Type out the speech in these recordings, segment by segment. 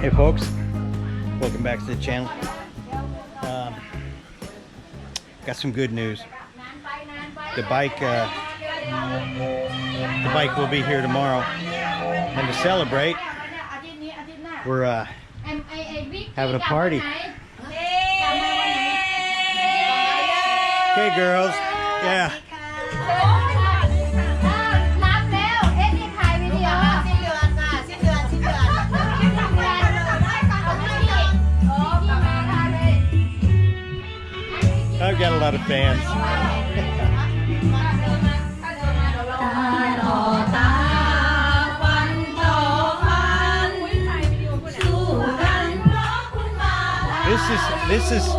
Hey folks, welcome back to the channel. Got some good news. The bike will be here tomorrow, and to celebrate, we're having a party. Okay, girls. Yeah. I've got a lot of fans.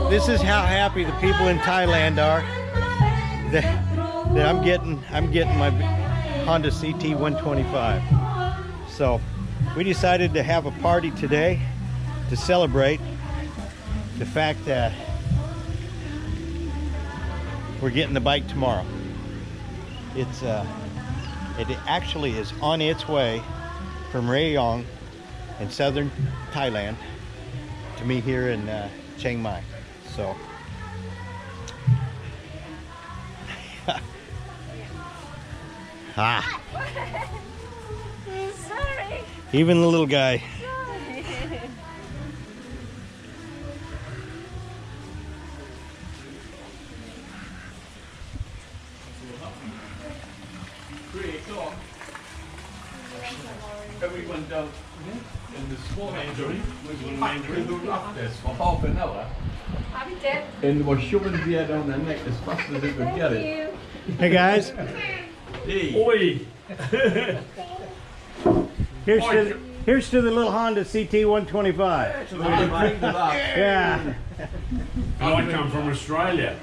This is how happy the people in Thailand are that I'm getting my Honda CT125. So we decided to have a party today to celebrate the fact that we're getting the bike tomorrow. It actually is on its way from Ghiang in southern Thailand to me here in Chiang Mai. So Sorry. even the little guy. Everyone does in the small Mandarin, little Mandarin up this for half an hour. And was shoving the head on their neck as fast as they could get it. Hey guys, Hey. Oi! here's to the little Honda CT125. Yeah, I come from Australia,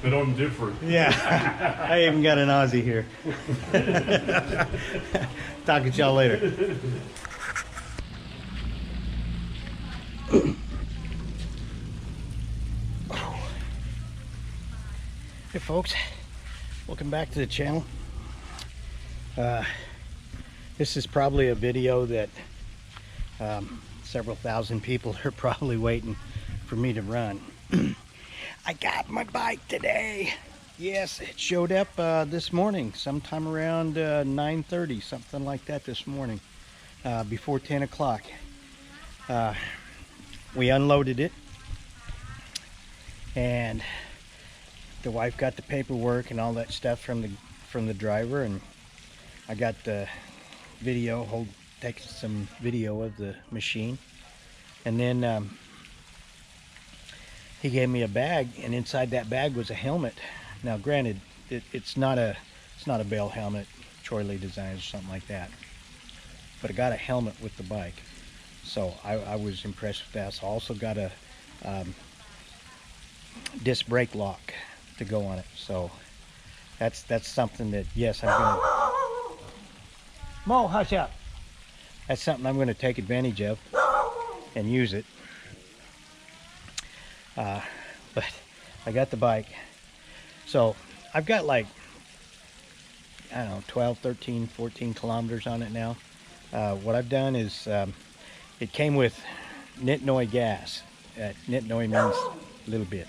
but I'm different. yeah. I even got an Aussie here. Talking to y'all later. Hey folks, welcome back to the channel. This is probably a video that several thousand people are probably waiting for me to run. I got my bike today. Yes, it showed up this morning, sometime around 9:30, something like that this morning, before 10 o'clock. We unloaded it, and the wife got the paperwork and all that stuff from the driver, and I got the video, taking some video of the machine, and then he gave me a bag, and inside that bag was a helmet. Now, granted, it's not a Bell helmet, Troy Lee Designs or something like that, but I got a helmet with the bike, so I was impressed with that. So I also got a disc brake lock to go on it. So that's something that, yes, I'm gonna. Mo, hush up. That's something I'm going to take advantage of and use it. But I got the bike. So I've got like, I don't know, 12, 13, 14 kilometers on it now. What I've done is, it came with Nitnoi gas. Nitnoi means a little bit.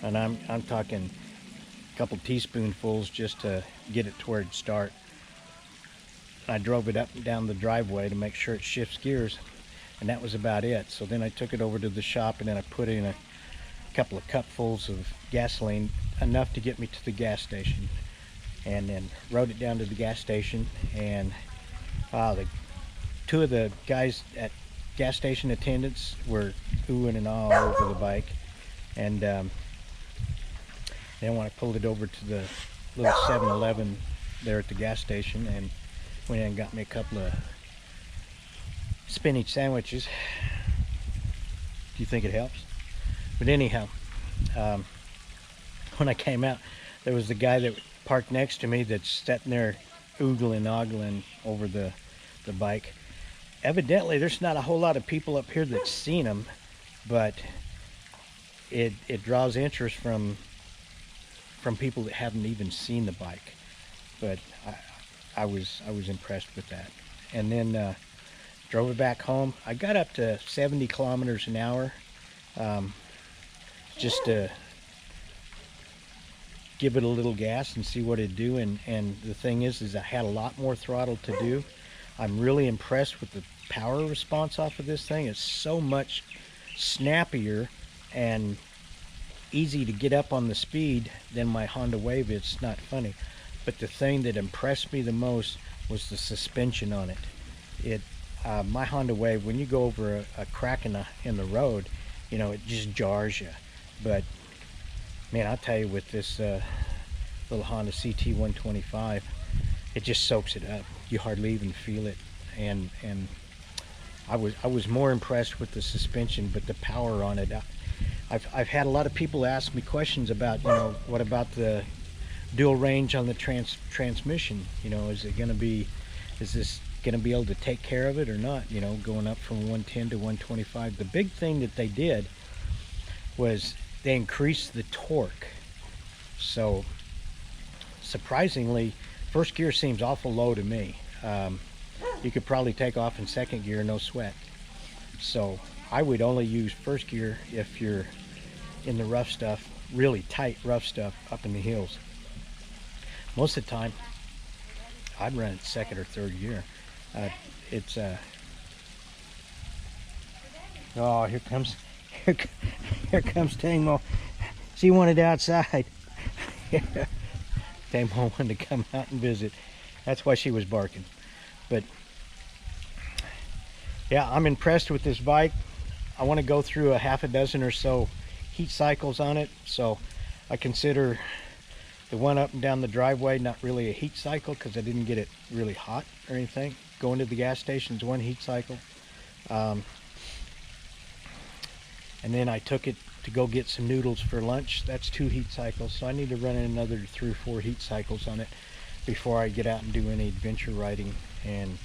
And I'm talking a couple teaspoonfuls just to get it to where it'd start. I drove it up and down the driveway to make sure it shifts gears, and that was about it. So then I took it over to the shop, and then I put in a couple of cupfuls of gasoline, enough to get me to the gas station, and then rode it down to the gas station. And two of the guys at gas station attendants were oohing and ahhing over the bike. And then when I pulled it over to the little 7-Eleven there at the gas station, and went in and got me a couple of spinach sandwiches. Do you think it helps? But anyhow, when I came out, there was the guy that parked next to me that's sitting there oogling, ogling over the bike. Evidently, there's not a whole lot of people up here that's seen them, but it draws interest from people that haven't even seen the bike. But I was impressed with that. And then drove it back home. I got up to 70 kilometers an hour, just to give it a little gas and see what it'd do. And the thing is I had a lot more throttle to do. I'm really impressed with the power response off of this thing. It's so much snappier and easy to get up on the speed than my Honda Wave. It's not funny. But the thing that impressed me the most was the suspension on it. My Honda Wave, when you go over a crack in the road, you know, it just jars you. But man, I'll tell you, with this little Honda CT125, it just soaks it up. You hardly even feel it. And I was more impressed with the suspension, but the power on it. I've had a lot of people ask me questions about, you know, what about the dual range on the transmission? You know, is this going to be able to take care of it or not? You know, going up from 110 to 125. The big thing that they did was they increased the torque. So surprisingly, first gear seems awful low to me. You could probably take off in second gear, no sweat. So I would only use first gear if you're in the rough stuff, really tight rough stuff up in the hills. Most of the time, I'd run it second or third gear. Oh, here comes Tamo. She wanted outside. Tamo wanted to come out and visit. That's why she was barking. But yeah, I'm impressed with this bike. I want to go through a half a dozen or so heat cycles on it. So I consider the one up and down the driveway not really a heat cycle, because I didn't get it really hot or anything. Going to the gas station's one heat cycle. And then I took it to go get some noodles for lunch. That's 2 heat cycles. So I need to run another 3 or 4 heat cycles on it before I get out and do any adventure riding and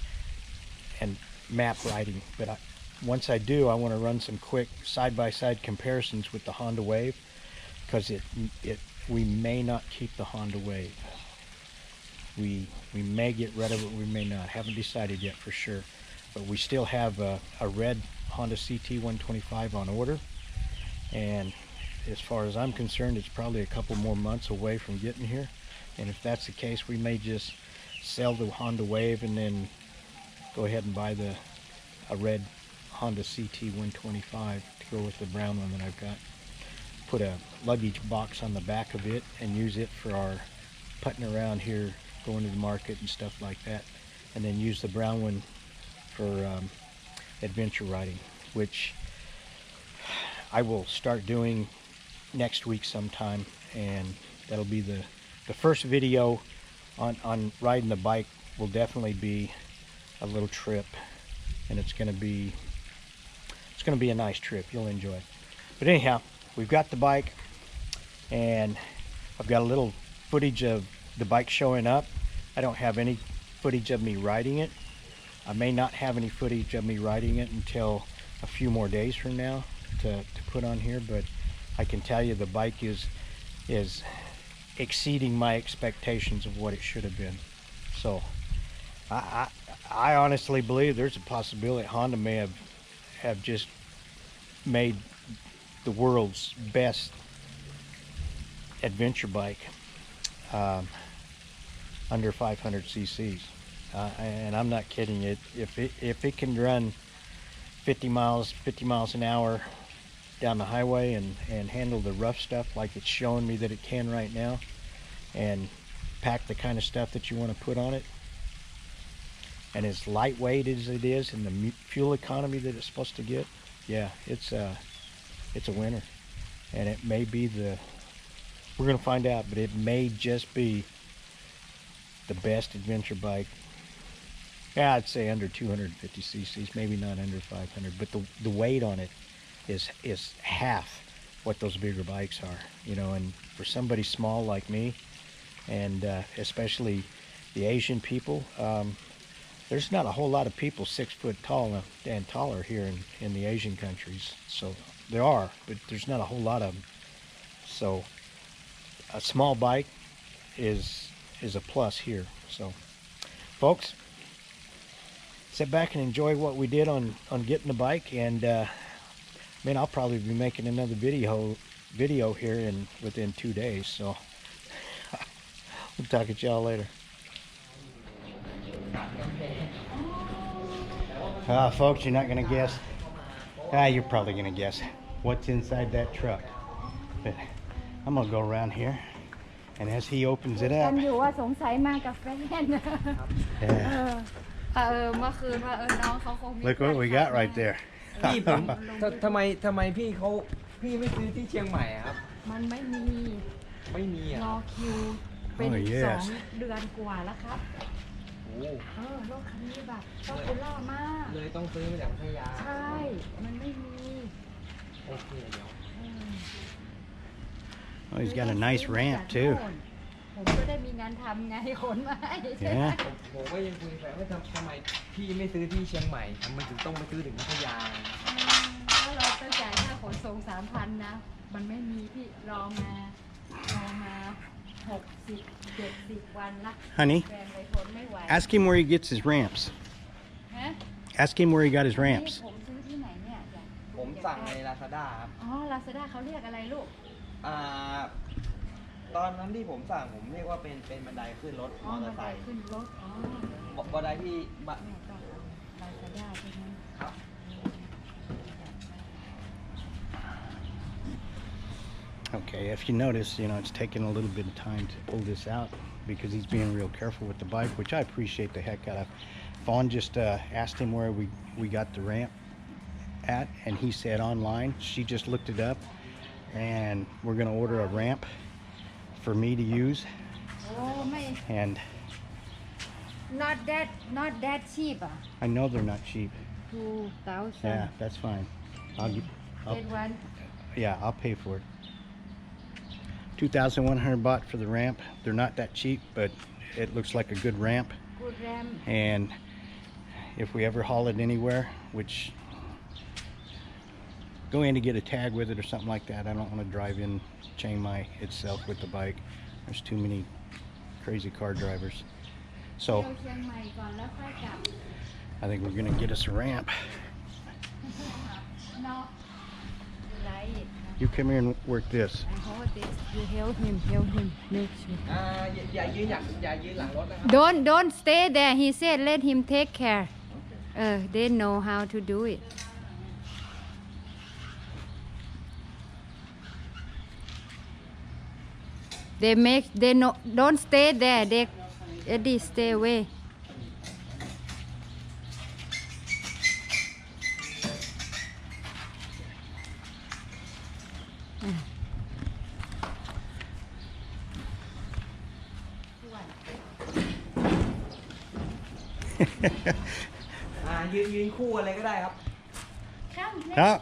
map riding. But once I do, I want to run some quick side-by-side comparisons with the Honda Wave, because we may not keep the Honda Wave. We may get rid of it, we may not. Haven't decided yet for sure. But we still have a red Honda CT125 on order, and as far as I'm concerned, it's probably a couple more months away from getting here. And if that's the case, we may just sell the Honda Wave and then go ahead and buy a red Honda CT125 to go with the brown one that I've got. Put a luggage box on the back of it and use it for our putting around here, going to the market and stuff like that. And then use the brown one for adventure riding, which I will start doing next week sometime. And that'll be the first video on riding the bike. Will definitely be a little trip, and it's going to be a nice trip. You'll enjoy it. But anyhow, we've got the bike, and I've got a little footage of the bike showing up. I don't have any footage of me riding it. I may not have any footage of me riding it until a few more days from now to put on here, but I can tell you the bike is exceeding my expectations of what it should have been. So I honestly believe there's a possibility Honda may have just made the world's best adventure bike under 500 cc's. And I'm not kidding. If it can run 50 miles an hour down the highway and handle the rough stuff like it's showing me that it can right now, and pack the kind of stuff that you want to put on it, and as lightweight as it is, and the fuel economy that it's supposed to get, yeah, it's a winner. And it may be we're gonna find out, but it may just be the best adventure bike. Yeah, I'd say under 250 cc's, maybe not under 500, but the weight on it is half what those bigger bikes are, you know. And for somebody small like me, and especially the Asian people, there's not a whole lot of people 6 foot tall and taller here in the Asian countries. So there are, but there's not a whole lot of them. So a small bike is a plus here. So folks, sit back and enjoy what we did on getting the bike. And man, I'll probably be making another video here within 2 days. So we'll talk to y'all later. Folks, you're not gonna guess. You're probably gonna guess what's inside that truck. But I'm gonna go around here, and as he opens it up, look what we got right there. พี่ผมทำไมพี่ไม่ซื้อที่เชียงใหม่ครับมันไม่มีรอคิวเป็น2 เดือนกว่าแล้วครับรถคันนี้แบบชอบคุณล่ามากเลยต้องซื้อมาจากพัทยาใช่มันไม่มีโอเคเดี๋ยว Oh, he's got a nice ramp too. ผมก็ได้มีงานทำไงขนมาให้ผมก็ยังคุยแฟนว่าทำไมพี่ไม่ซื้อที่เชียงใหม่ทำไมถึงต้องไปซื้อถึงพัทยาถ้าเราต้องจ่ายค่าขนส่ง 3,000 นะมันไม่มีพี่รอมา60-70 วันละ Honey, แฟนเลยทนไม่ไหว ask him where he gets his ramps. ฮะ Ask him where he got his ramps. ผมซื้อที่ไหนเนี่ยผมสั่งใน Lazada ครับอ๋อ Lazada เขาเรียกอะไรลูกตอนนั้นที่ผมสั่งผมเรียกว่าเป็นบันไดขึ้นรถมอเตอร์ไซค์ขึ้นรถบันไดที่Lazada ใช่ไหมครับ Okay, if you notice, it's taking a little bit of time to pull this out because he's being real careful with the bike, which I appreciate the heck out of. Fawn just asked him where we got the ramp at, and he said online. She just looked it up, and we're gonna order a ramp for me to use. And not that cheap. I know they're not cheap. 2,000. Yeah, that's fine. I'll pay for it. 2,100 baht for the ramp. They're not that cheap, but it looks like a good ramp. Good ramp. And if we ever haul it anywhere, which go in to get a tag with it or something like that, I don't want to drive in Chiang Mai itself with the bike. There's too many crazy car drivers. So I think we're gonna get us a ramp. You come here and work this. I hold this. You help him. Make sure. อย่ายืนหลังรถนะครับ Don't stay there. He said let him take care. They know how to do it. They know. Don't stay there. Eddie, stay away.ยืนคู่อะไรก็ได้ครับครับ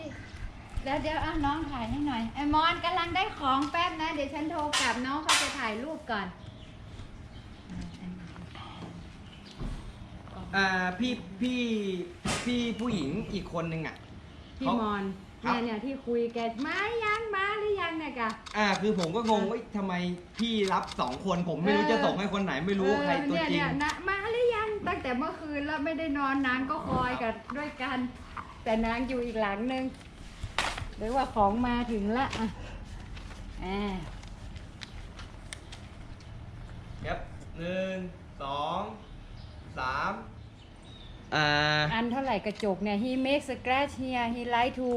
เดี๋ยวน้องถ่ายให้หน่อยไอมอนกำลังได้ของแป๊บนะเดี๋ยวฉันโทรกลับน้องเขาจะถ่ายรูปก่อนพี่ผู้หญิงอีกคนนึงอ่ะพี่มอนเนี่ยที่คุยแกมาหรือยังเนี่ยกะคือผมก็งงว่าทำไมพี่รับ2 คนผมไม่รู้จะส่งให้คนไหนไม่รู้ใครตัวจริงนะมาหรือยังตั้งแต่เมื่อคืนแล้วไม่ได้นอนนางก็คอยกันด้วยกันแต่นางอยู่อีกหลังนึงหรือว่าของมาถึงละครับ1 2 3อันเท่าไหร่กระจกเนี่ย he makes a scratch here he like to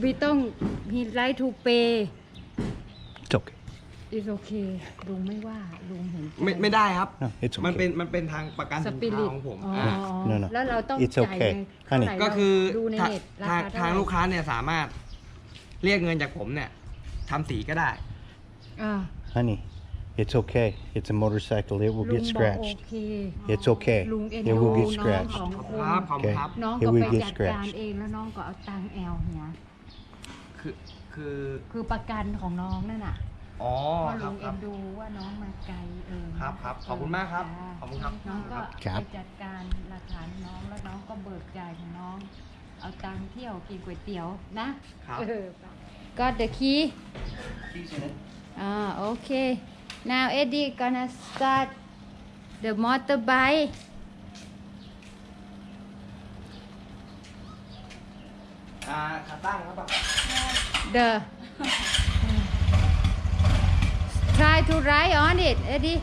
we ต้อง he like to pay It's okay. It's okay ลุงไม่ว่าลุงเห็นไม่ได้ครับ No, it's okay. มันเป็นทางประกันสินค้าของผม No. แล้วเราต้อง It's จ่าย okay. เท่าไหร่ ก็คือ ดูในเน็ตราคาเท่าไหร่ ทางลูกค้าเนี่ยสามารถเรียกเงินจากผมเนี่ยทำสีก็ได้ Honey, it's okay. It's a motorcycle. It will get scratched. It's okay. It will get scratched. ครับขอบคุณครับ น้องก็ไปจัดการเองแล้วน้องก็เอาตังค์แอลเนี่ยคือประกันของน้องนั่นน่ะเพราะลุงเอ็นดูว่าน้องมาไกลครับขอบคุณมากครับขอบคุณครับน้องก็ไปจัดการหลักฐานน้องแล้วน้องก็เบิกจ่ายของน้องเอาตังค์เที่ยวกินก๋วยเตี๋ยวนะก็the key okay now Eddie gonna start the motorbike ขาตั้งครับป่ะ The try to ride on it Eddie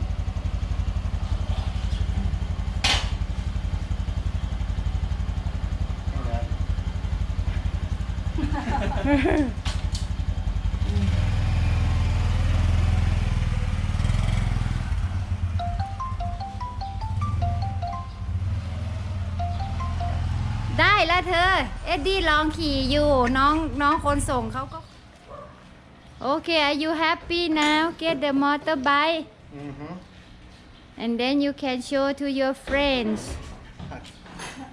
ได้แล้วเธอ เอ็ดดี้ลองขี่อยู่น้องคนส่งเขาก็ โอเค are you happy now get the motorbike and then you can show to your friends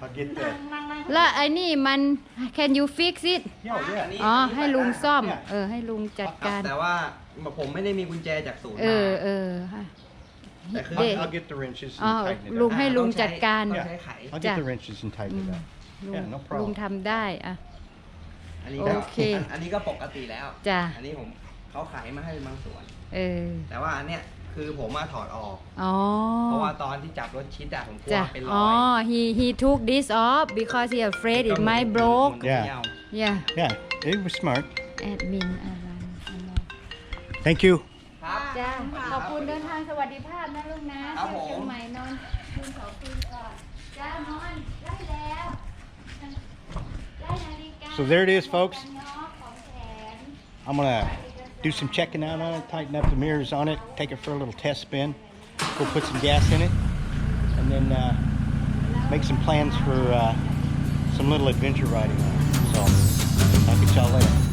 I'll get that แล้วไอ้นี่มัน can you fix it yeah อ๋อ ให้ลุงซ่อม ให้ลุงจัดการ แต่ว่าผมไม่ได้มีกุญแจจากศูนย์ เอ มา อค่ะ แต่คือ I'll get the wrenches อ๋อ and tighten it ลุง up ให้ลุงจัดการ ต้องใช้ไข I'll get the wrenches and tighten it up ลุง yeah no ลุง problem ทำได้อะ อันนี้ โอ ก็ เค อันนี้ก็ปกติแล้ว จ้ะ อันนี้เขาขายมาให้บางส่วน เออ แต่ว่าอันเนี้ยคือผมมาถอดออก อ๋อ เพราะว่าตอนที่จับรถชิดอะผมกลัว จ้ะ เป็นร อ๋อ อย he took this off because he afraid it might broke Yeah. yeah yeah it was smart admin thank you ครับ จ้าขอบคุณเดินทางสวัสดิภาพนะลูกนะครับ ผม เชียงใหม่นอนคืน2 คืนก่อนจ้านอนได้แล้วได้นาฬิกา So there it is, folks. หมวกกันน็อกของแถม I'm gonna do some checking out on it, tighten up the mirrors on it, take it for a little test spin, go put some gas in it, and then make some plans for some little adventure riding on it. So, I'll get y'all later.